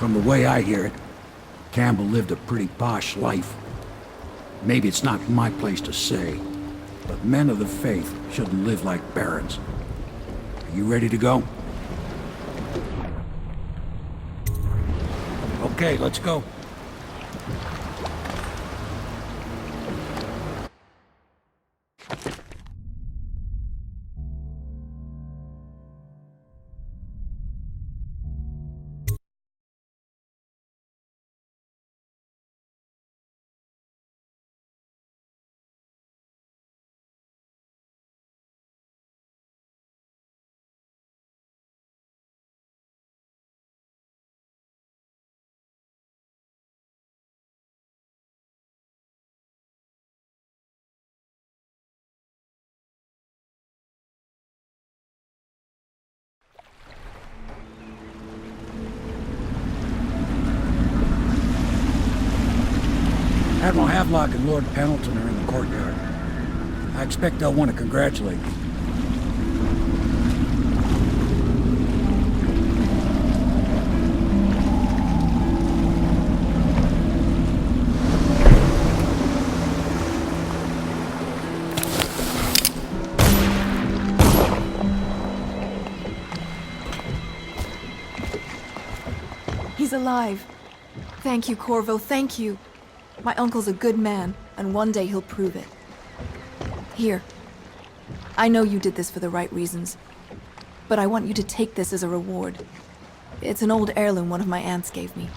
From the way I hear it, Campbell lived a pretty posh life. Maybe it's not my place to say, but men of the faith shouldn't live like barons. Are you ready to go? Okay, let's go. Admiral Havelock and Lord Pendleton are in the courtyard. I expect they'll want to congratulate me. He's alive. Thank you, Corvo, thank you. My uncle's a good man, and one day he'll prove it. Here. I know you did this for the right reasons, but I want you to take this as a reward. It's an old heirloom one of my aunts gave me.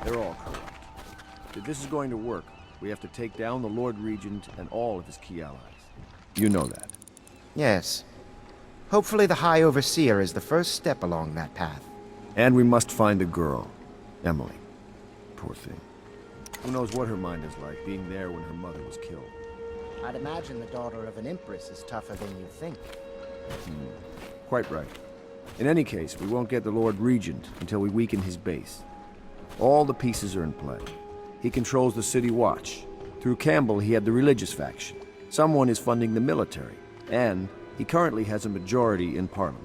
They're all corrupt. If this is going to work, we have to take down the Lord Regent and all of his key allies. You know that. Yes. Hopefully the High Overseer is the first step along that path. And we must find the girl, Emily. Poor thing. Who knows what her mind is like, being there when her mother was killed. I'd imagine the daughter of an empress is tougher than you think. Quite right. In any case, we won't get the Lord Regent until we weaken his base. All the pieces are in play. He controls the City Watch. Through Campbell, he had the religious faction. Someone is funding the military. And he currently has a majority in Parliament.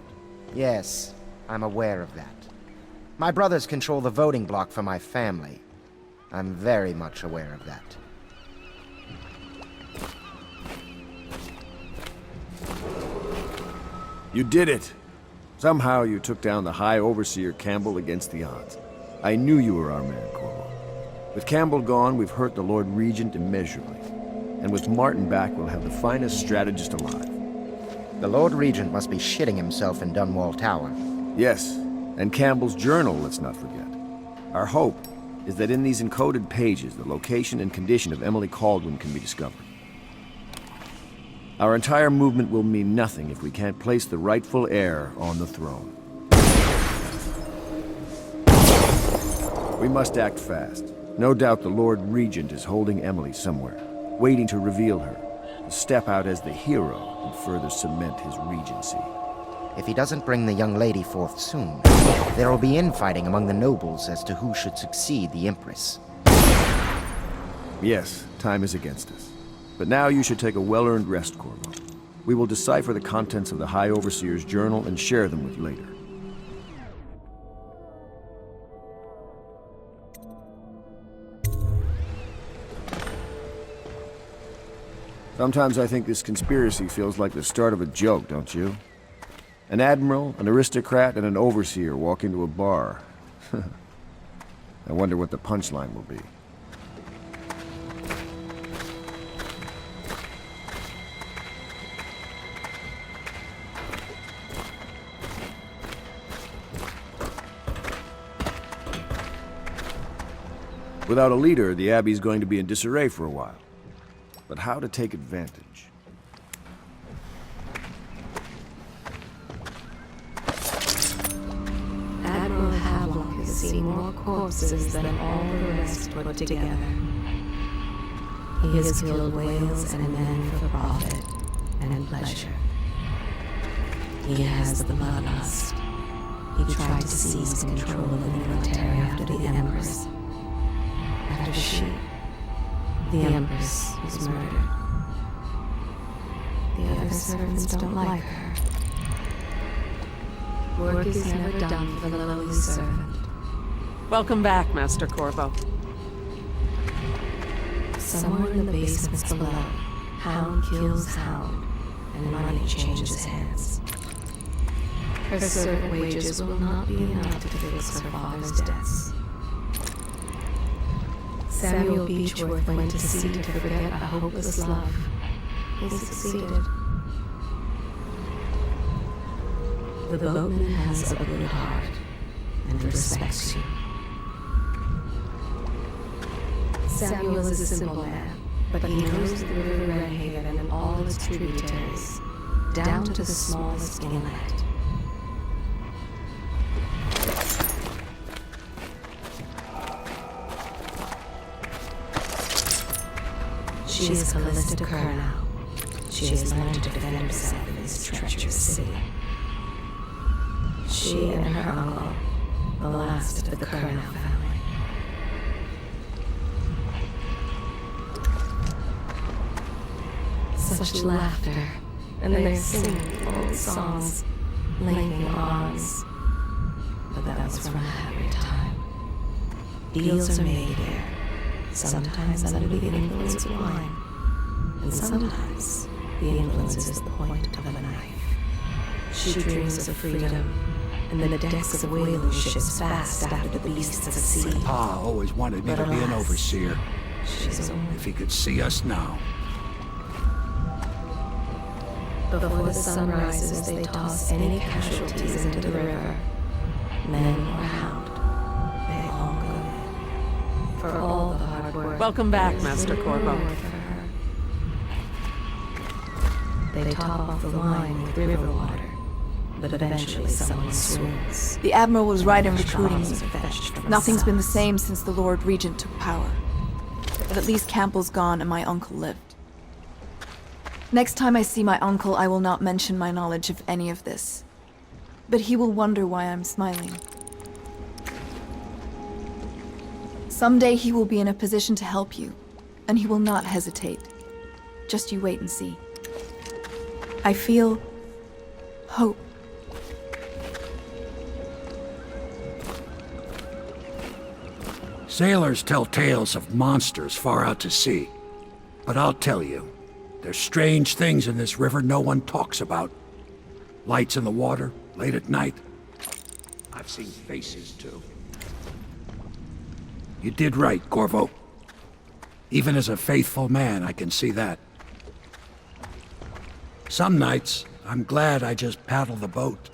Yes, I'm aware of that. My brothers control the voting bloc for my family. I'm very much aware of that. You did it! Somehow you took down the High Overseer Campbell against the odds. I knew you were our man, Corvo. With Campbell gone, we've hurt the Lord Regent immeasurably. And with Martin back, we'll have the finest strategist alive. The Lord Regent must be shitting himself in Dunwall Tower. Yes, and Campbell's journal, let's not forget. Our hope is that in these encoded pages, the location and condition of Emily Kaldwin can be discovered. Our entire movement will mean nothing if we can't place the rightful heir on the throne. We must act fast. No doubt the Lord Regent is holding Emily somewhere, waiting to reveal her, to step out as the hero and further cement his regency. If he doesn't bring the young lady forth soon, there will be infighting among the nobles as to who should succeed the Empress. Yes, time is against us. But now you should take a well-earned rest, Corvo. We will decipher the contents of the High Overseer's journal and share them with you later. Sometimes I think this conspiracy feels like the start of a joke, don't you? An admiral, an aristocrat, and an overseer walk into a bar. I wonder what the punchline will be. Without a leader, the Abbey's going to be in disarray for a while. But how to take advantage? Admiral Havelock has seen more corpses than all the rest put together. He has killed whales and men for profit, and pleasure. He has the bloodlust. He tried to seize control of the military after the Empress. After she, the Empress, was murdered. The other servants don't like her. Work is never done for the lowly servant. Welcome back, Master Corvo. Somewhere in the basements below, hound kills hound, and money changes hands. Her servant wages will not be enough to fix her father's debts. Samuel Beechworth went to sea to forget a hopeless love. He succeeded. The boatman has a good heart and respects you. Samuel is a simple man, but he knows the river Redhaven and all its tributaries, down to the smallest inlet. She is Callista Kerr now. She has learned to defend herself in this treacherous city. She and her uncle, the last of the Kernow family. Such laughter, and they're singing old songs, linking arms. But that was from a happier time. Deals are made here, sometimes under the influence of wine, and sometimes the influence is the point of a knife. She dreams of freedom, and the decks of whaling ships fast after the beasts of the sea. Pa always wanted me But to be an alas, overseer. She's only If he could see us now. before the sun rises, they toss any casualties into the river. Men or hound, they all go in. For all the hard work. Welcome back, Master Corvo. reward for her. They top off the wine with river water, but eventually someone swoons. The Admiral was right in recruiting me. Straws are fetched from Nothing's been the south. same since the Lord Regent took power. But at least Campbell's gone and my uncle lived. Next time I see my uncle, I will not mention my knowledge of any of this. But he will wonder why I'm smiling. Someday he will be in a position to help you, and he will not hesitate. Just you wait and see. I feel hope. Sailors tell tales of monsters far out to sea. But I'll tell you, there's strange things in this river no one talks about. Lights in the water, late at night. I've seen faces, too. You did right, Corvo. Even as a faithful man, I can see that. Some nights, I'm glad I just paddle the boat.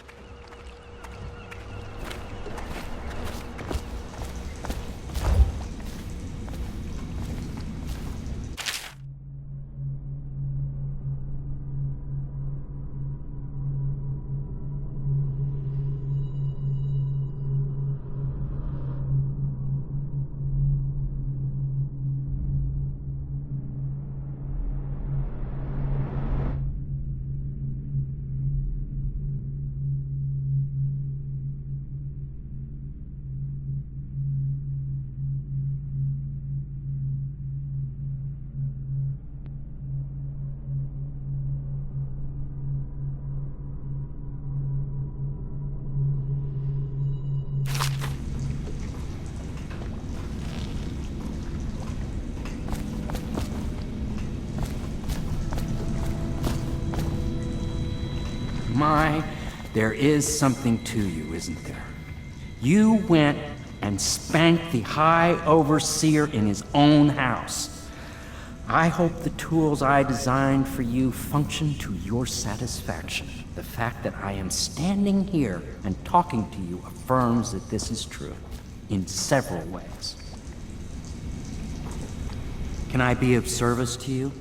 My, there is something to you, isn't there? You went and spanked the High Overseer in his own house. I hope the tools I designed for you function to your satisfaction. The fact that I am standing here and talking to you affirms that this is true, in several ways. Can I be of service to you?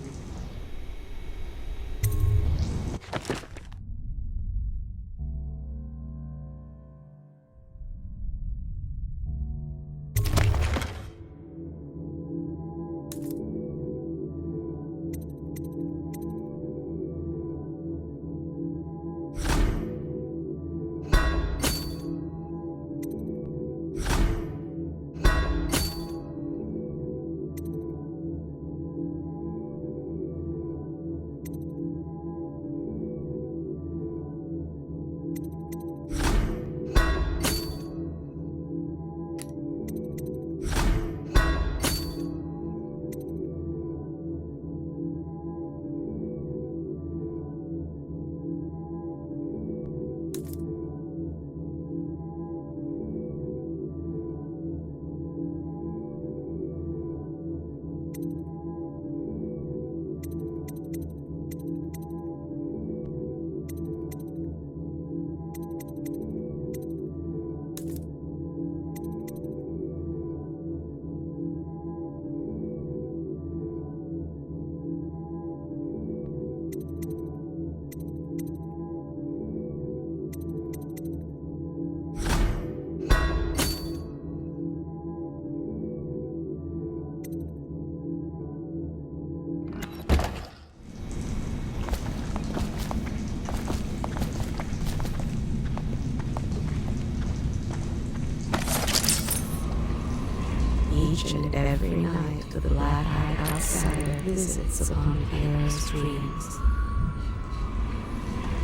Each and every night the black-eyed outsider visits upon Piero's dreams.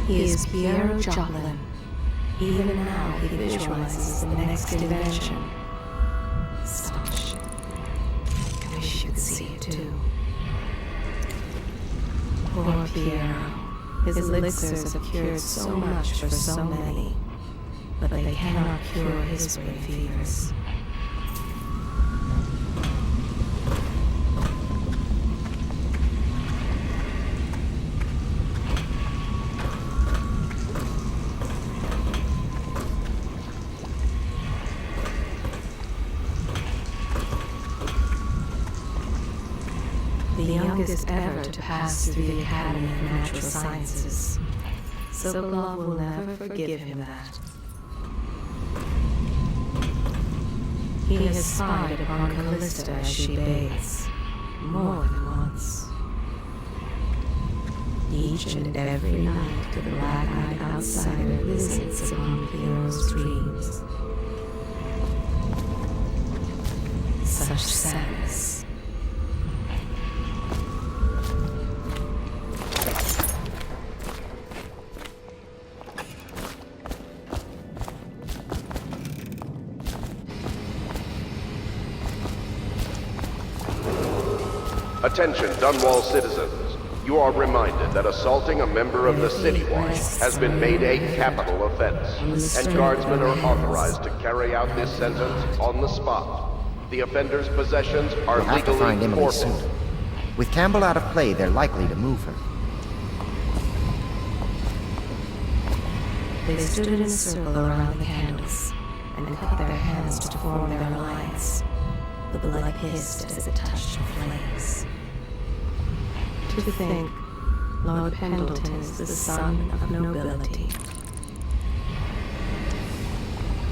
He is Piero Joplin. Even now he visualizes the next invention. Astonishing. I wish you could see it too. Poor Piero. His elixirs have cured so much for so many, but they cannot cure his brain fevers. The youngest ever to pass through the Academy of Natural Sciences. Sokolov will never forgive him that. He has spied upon Callista as she bathes, more than once. Each and every night the black-eyed outsider visits upon Piero's dreams. Such sadness. Attention, Dunwall citizens. You are reminded that assaulting a member of the City Watch has been made a capital offense, and guardsmen are authorized to carry out this sentence on the spot. The offender's possessions are We'll have to find legally Emily soon. forfeited. With Campbell out of play, they're likely to move her. They stood in a circle around the candles and cut their hands to form their lines. The blood hissed as it touched the flames. To think, Lord Pendleton is the son of nobility.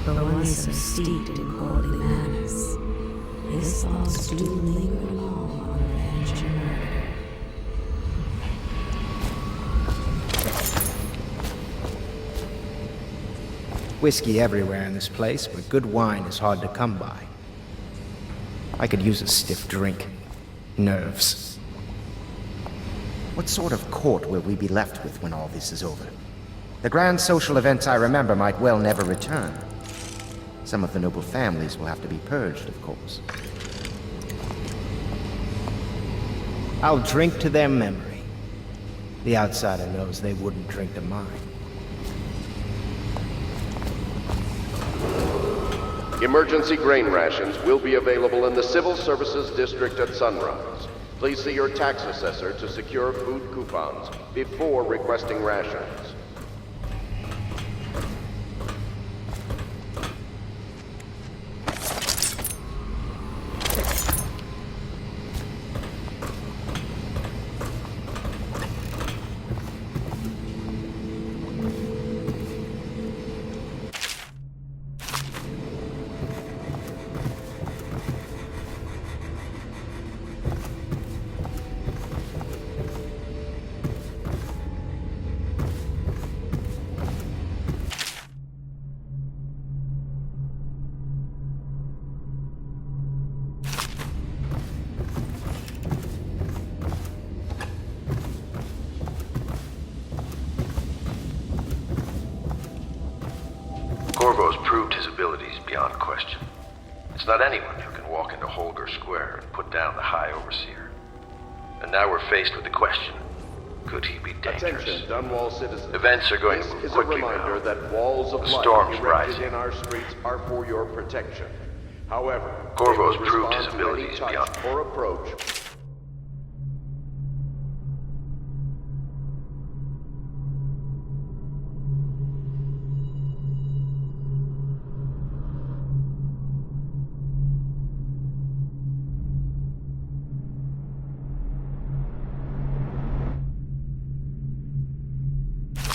Though one so steeped in courtly manners, his thoughts do linger long on revenge and murder. Whiskey everywhere in this place, but good wine is hard to come by. I could use a stiff drink. Nerves. What sort of court will we be left with when all this is over? The grand social events I remember might well never return. Some of the noble families will have to be purged, of course. I'll drink to their memory. The outsider knows they wouldn't drink to mine. Emergency grain rations will be available in the Civil Services District at sunrise. Please see your tax assessor to secure food coupons before requesting rations. Corvo's proved his abilities beyond question. It's not anyone who can walk into Holger Square and put down the High Overseer. And now we're faced with the question, could he be dangerous? Attention, Dunwall citizens. Events are going to This move is a quickly reminder now. that walls of The light storm's erected rising. in our streets are for your protection. However, Corvo's they will proved his respond to any abilities touch beyond- or approach.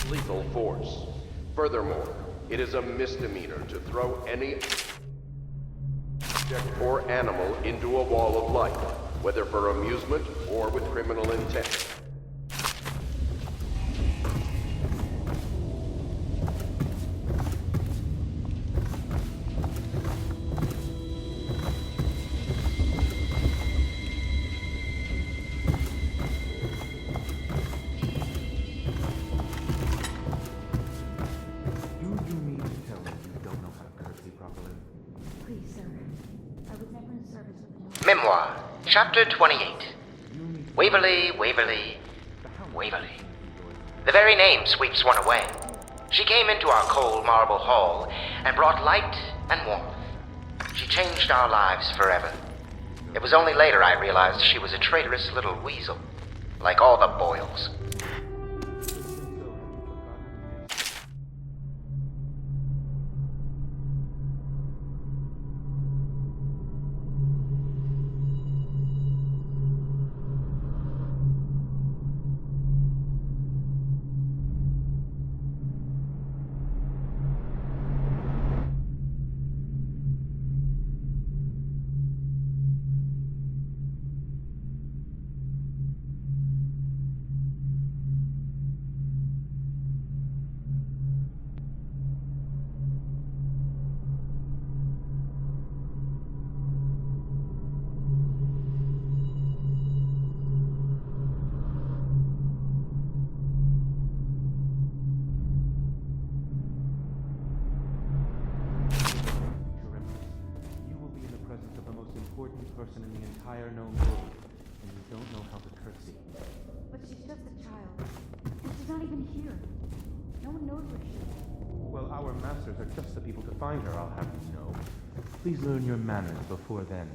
Lethal force. Furthermore, it is a misdemeanor to throw any object or animal into a wall of light, whether for amusement or with criminal intent. Memoir, Chapter 28. Waverly, Waverly, Waverly. The very name sweeps one away. She came into our cold marble hall and brought light and warmth. She changed our lives forever. It was only later I realized she was a traitorous little weasel, like all the Boyles. Person in the entire known world, and you don't know how to curtsy. But she's just a child. And she's not even here. No one knows where she is. Well, our masters are just the people to find her, I'll have you know. Please learn your manners before then.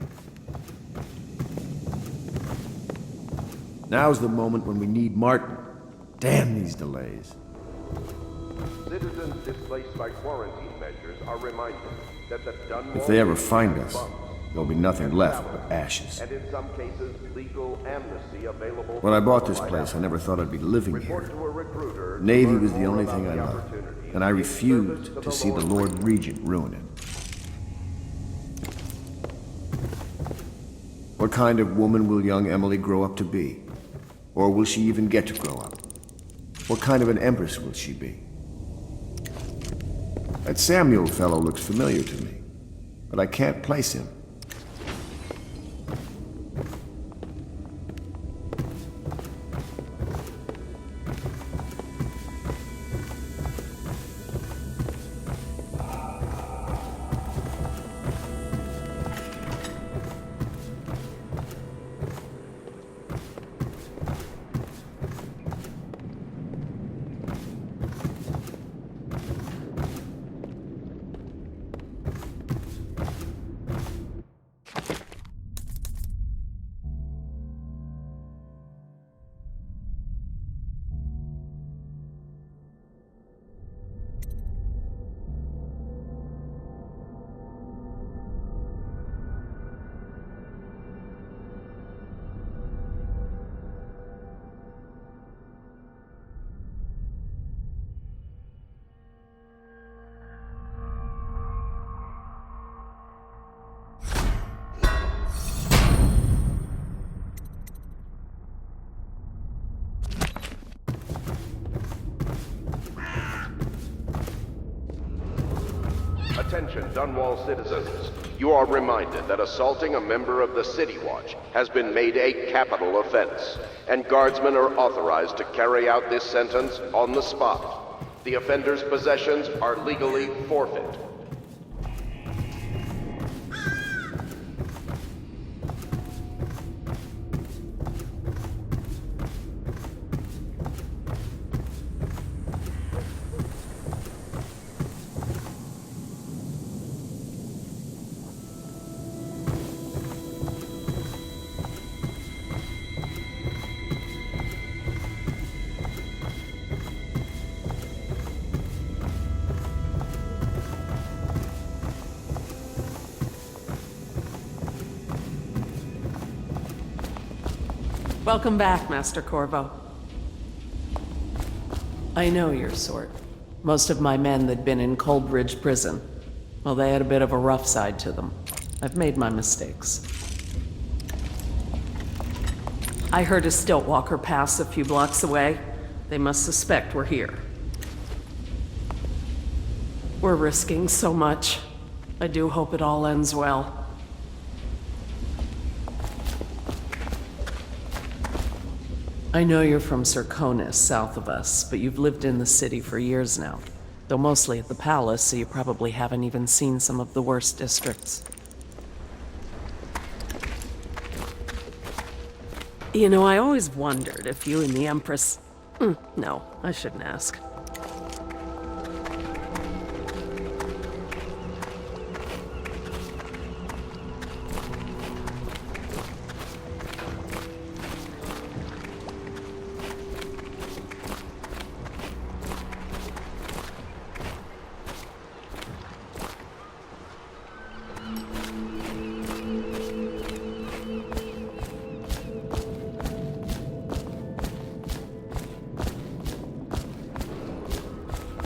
Now's the moment when we need Martin. Damn these delays. Citizens displaced by quarantine measures are reminded that the Dunwall... If they ever find us, there'll be nothing left but ashes. And in some cases, legal amnesty available... When I bought this place, I never thought I'd be living here. Navy was the only thing I loved, and I refused to see the Lord Regent ruin it. What kind of woman will young Emily grow up to be? Or will she even get to grow up? What kind of an empress will she be? That Samuel fellow looks familiar to me, but I can't place him. Attention, Dunwall citizens. You are reminded that assaulting a member of the City Watch has been made a capital offense, and guardsmen are authorized to carry out this sentence on the spot. The offender's possessions are legally forfeit. Welcome back, Master Corvo. I know your sort. Most of my men that'd been in Coldbridge Prison. Well, they had a bit of a rough side to them. I've made my mistakes. I heard a stilt walker pass a few blocks away. They must suspect we're here. We're risking so much. I do hope it all ends well. I know you're from Serconis, south of us, but you've lived in the city for years now. Though mostly at the palace, so you probably haven't even seen some of the worst districts. You know, I always wondered if you and the Empress... No, I shouldn't ask.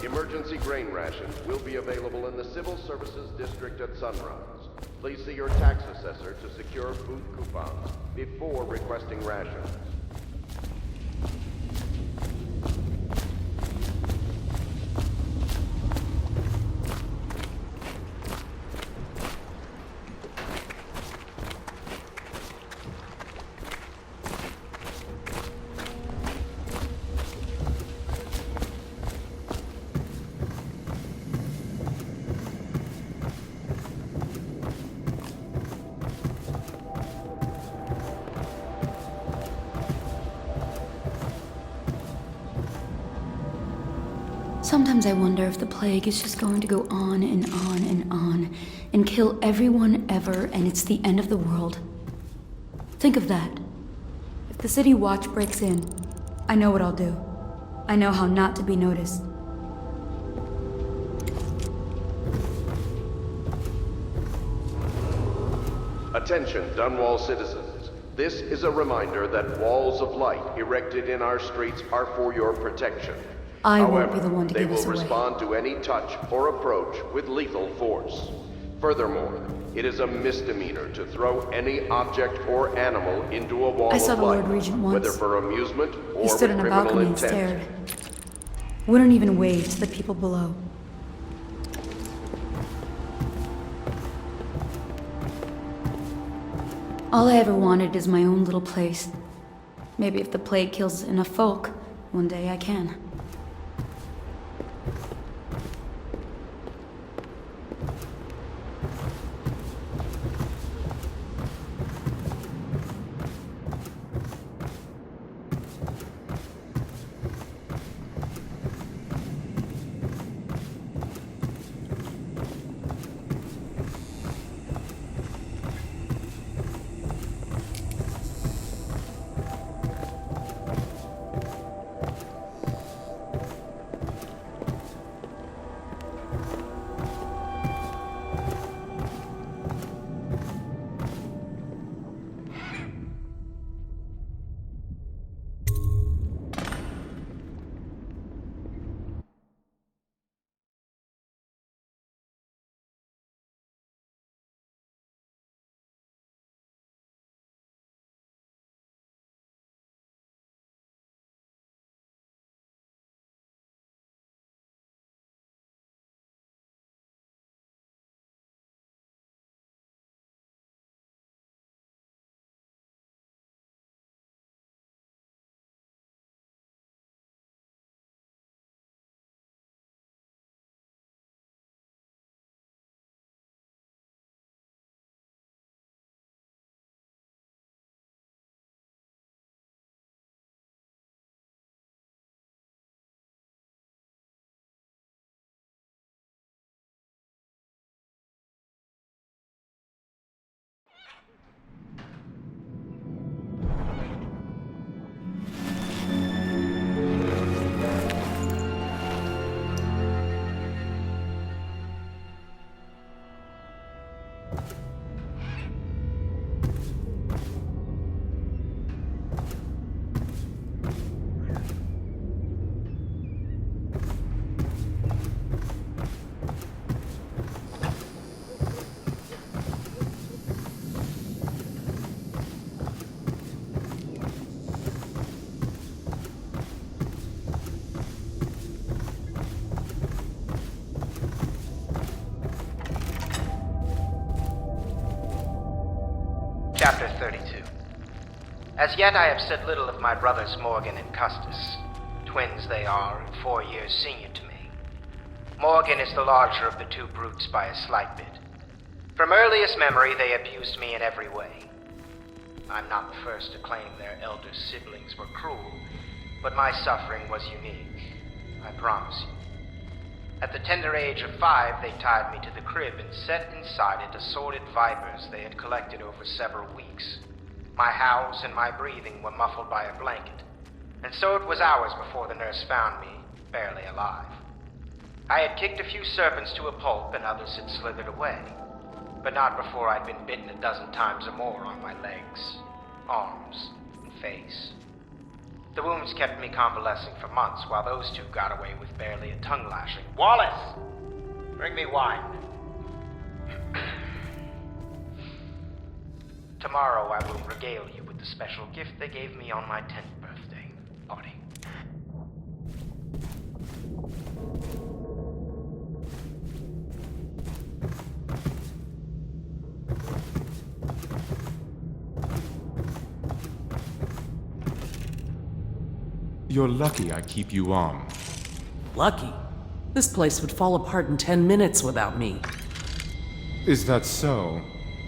Emergency grain rations will be available in the Civil Services District at sunrise. Please see your tax assessor to secure food coupons before requesting rations. Sometimes I wonder if the plague is just going to go on and on and on and kill everyone ever, and it's the end of the world. Think of that. If the City Watch breaks in, I know what I'll do. I know how not to be noticed. Attention, Dunwall citizens. This is a reminder that walls of light erected in our streets are for your protection. I However, won't be the one to give us they will away. respond to any touch or approach with lethal force. Furthermore, it is a misdemeanor to throw any object or animal into a wall I saw of the light, Lord Regent once. whether for amusement or He stood with on a criminal balcony and intent. stared. Wouldn't even wave to the people below. All I ever wanted is my own little place. Maybe if the plague kills enough folk, one day I can. Chapter 32. As yet I have said little of my brothers Morgan and Custis. Twins they are, and 4 years senior to me. Morgan is the larger of the two brutes by a slight bit. From earliest memory they abused me in every way. I'm not the first to claim their elder siblings were cruel, but my suffering was unique. I promise you. At the tender age of 5, they tied me to the crib and set inside it assorted vipers they had collected over several weeks. My howls and my breathing were muffled by a blanket, and so it was hours before the nurse found me, barely alive. I had kicked a few serpents to a pulp and others had slithered away, but not before I'd been bitten a dozen times or more on my legs, arms, and face. The wounds kept me convalescing for months while those two got away with barely a tongue lashing. Wallace! Bring me wine. Tomorrow I will regale you with the special gift they gave me on my 10th birthday party. You're lucky I keep you on. Lucky? This place would fall apart in 10 minutes without me. Is that so?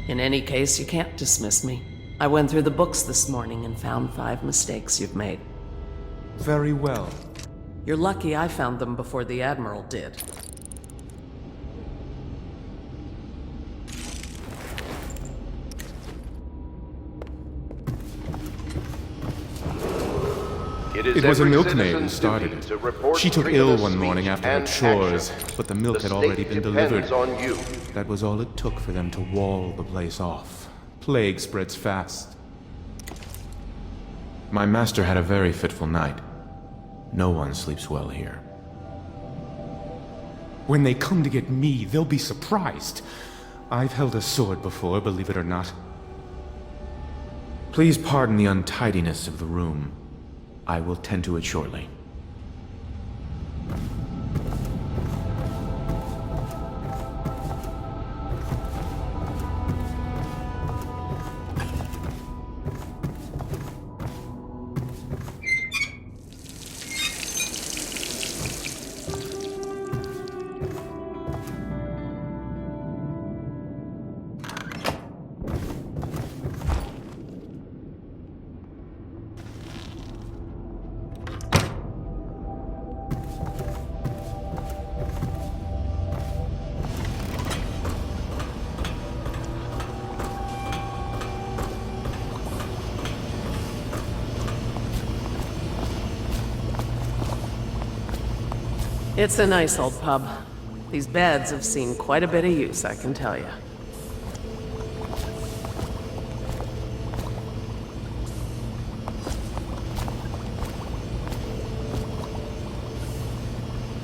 In any case, you can't dismiss me. I went through the books this morning and found 5 mistakes you've made. Very well. You're lucky I found them before the Admiral did. It was a milkmaid who started it. She took ill one morning after her chores, but the milk had already been delivered. That was all it took for them to wall the place off. Plague spreads fast. My master had a very fitful night. No one sleeps well here. When they come to get me, they'll be surprised. I've held a sword before, believe it or not. Please pardon the untidiness of the room. I will tend to it shortly. It's a nice old pub. These beds have seen quite a bit of use, I can tell you.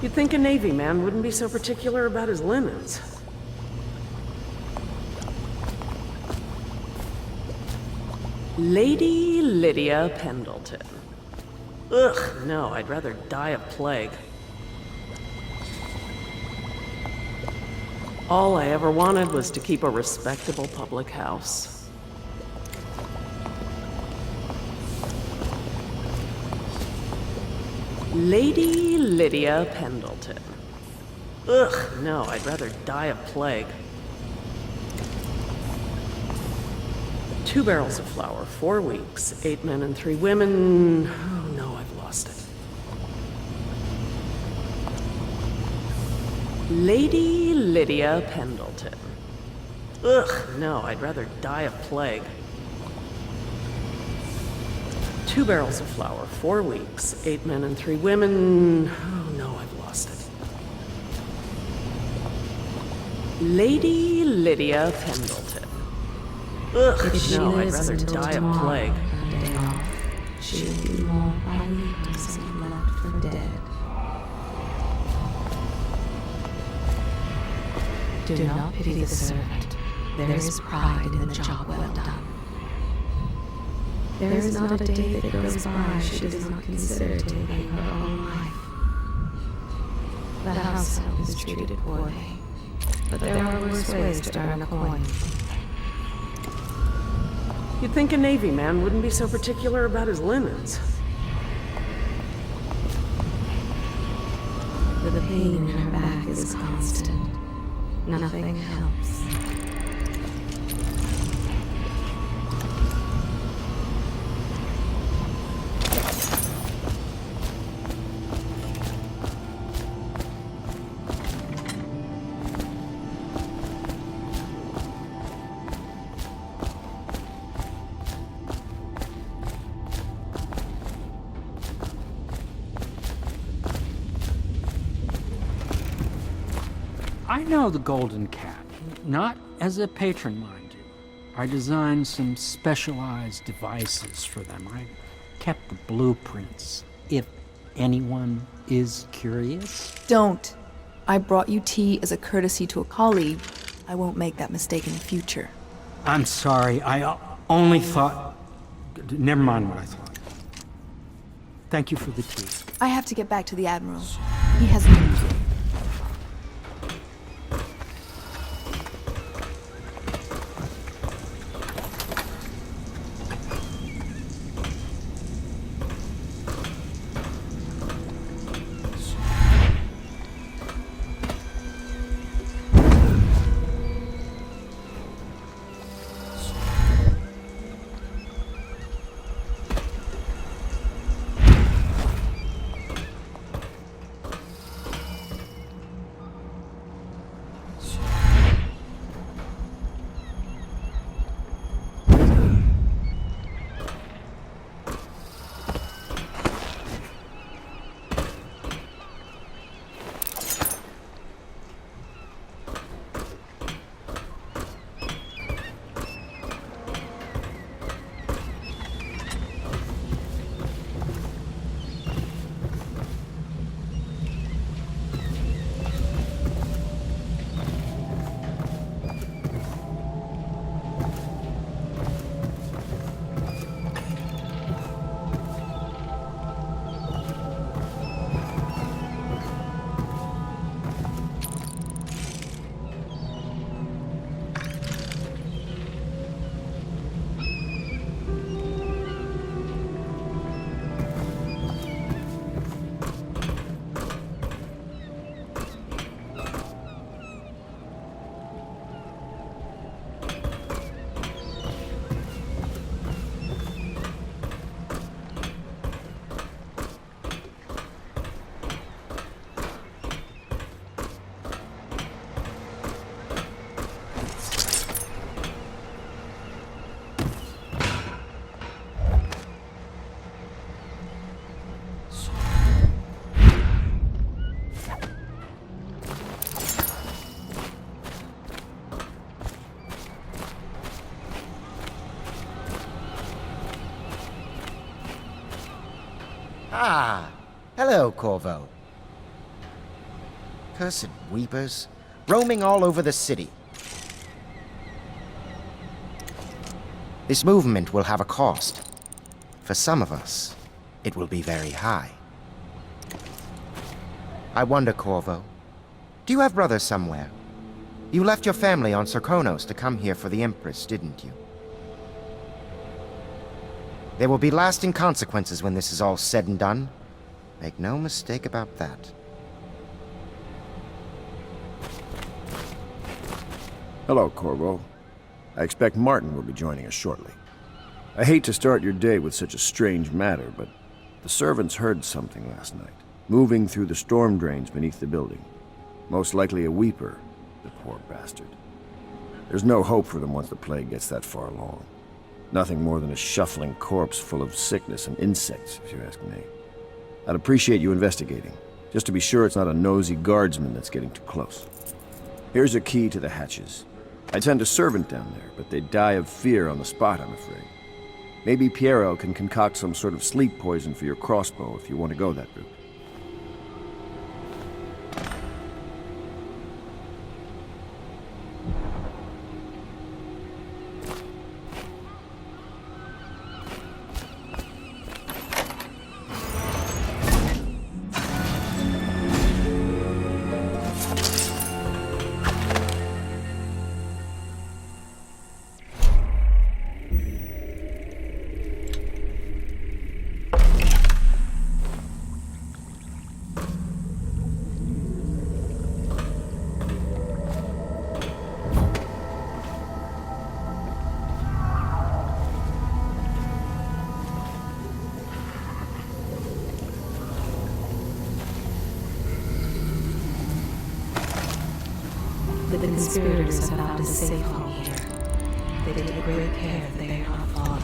You'd think a Navy man wouldn't be so particular about his linens. Lady Lydia Pendleton. Ugh, no, I'd rather die of plague. All I ever wanted was to keep a respectable public house. Lady Lydia Pendleton. Ugh, no, I'd rather die of plague. 2 barrels of flour, 4 weeks, 8 men and 3 women. Oh no, I've lost it. Lady Lydia Pendleton. Ugh, no, I'd rather die of plague. 2 barrels of flour, 4 weeks, 8 men and 3 women. Oh no, I've lost it. Lady Lydia Pendleton. Ugh, no, I'd rather die of plague. She will be mourned by weeks and left for dead. Do not pity the servant. There is pride in the job well done. There is not a day that goes by she does not consider taking her own life. The house help is treated poorly, but there are worse ways to earn a coin. You'd think a Navy man wouldn't be so particular about his linens. The pain in her back is constant. Nothing helps. I know the Golden Cat, not as a patron, mind you. I designed some specialized devices for them. I kept the blueprints, if anyone is curious. Don't. I brought you tea as a courtesy to a colleague. I won't make that mistake in the future. I'm sorry, I only thought... Never mind what I thought. Thank you for the tea. I have to get back to the Admiral. He has news. Ah, hello, Corvo. Cursed weepers, roaming all over the city. This movement will have a cost. For some of us, it will be very high. I wonder, Corvo, do you have brothers somewhere? You left your family on Sarkonos to come here for the Empress, didn't you? There will be lasting consequences when this is all said and done. Make no mistake about that. Hello, Corvo. I expect Martin will be joining us shortly. I hate to start your day with such a strange matter, but the servants heard something last night, moving through the storm drains beneath the building. Most likely a weeper, the poor bastard. There's no hope for them once the plague gets that far along. Nothing more than a shuffling corpse full of sickness and insects, if you ask me. I'd appreciate you investigating, just to be sure it's not a nosy guardsman that's getting too close. Here's a key to the hatches. I'd send a servant down there, but they'd die of fear on the spot, I'm afraid. Maybe Piero can concoct some sort of sleep poison for your crossbow if you want to go that route. The conspirators have found a safe home here. They take great care that they are not followed.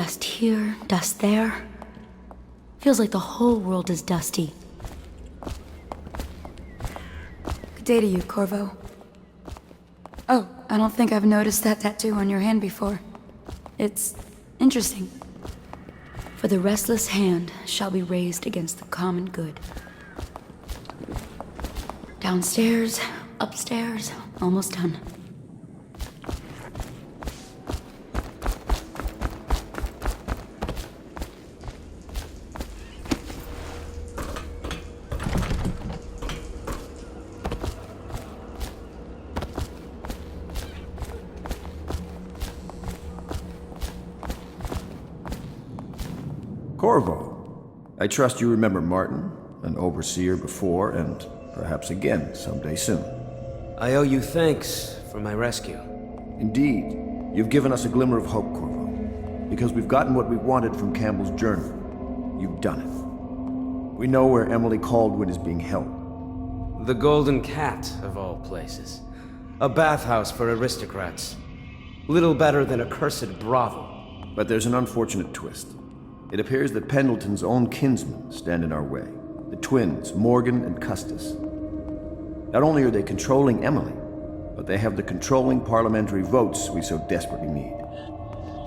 dust here, dust there. Feels like the whole world is dusty. Good day to you, Corvo. Oh, I don't think I've noticed that tattoo on your hand before. It's interesting. For the restless hand shall be raised against the common good. Downstairs, upstairs, almost done. Corvo, I trust you remember Martin, an overseer before, and perhaps again someday soon. I owe you thanks for my rescue. Indeed, you've given us a glimmer of hope, Corvo. Because we've gotten what we wanted from Campbell's journal. You've done it. We know where Emily Caldwin is being held. The Golden Cat, of all places. A bathhouse for aristocrats. Little better than a cursed brothel. But there's an unfortunate twist. It appears that Pendleton's own kinsmen stand in our way. The twins, Morgan and Custis. Not only are they controlling Emily, but they have the controlling parliamentary votes we so desperately need.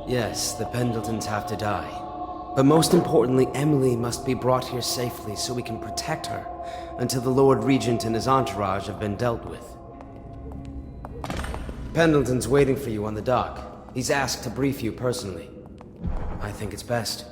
Yes, the Pendletons have to die. But most importantly, Emily must be brought here safely so we can protect her until the Lord Regent and his entourage have been dealt with. Pendleton's waiting for you on the dock. He's asked to brief you personally. I think it's best.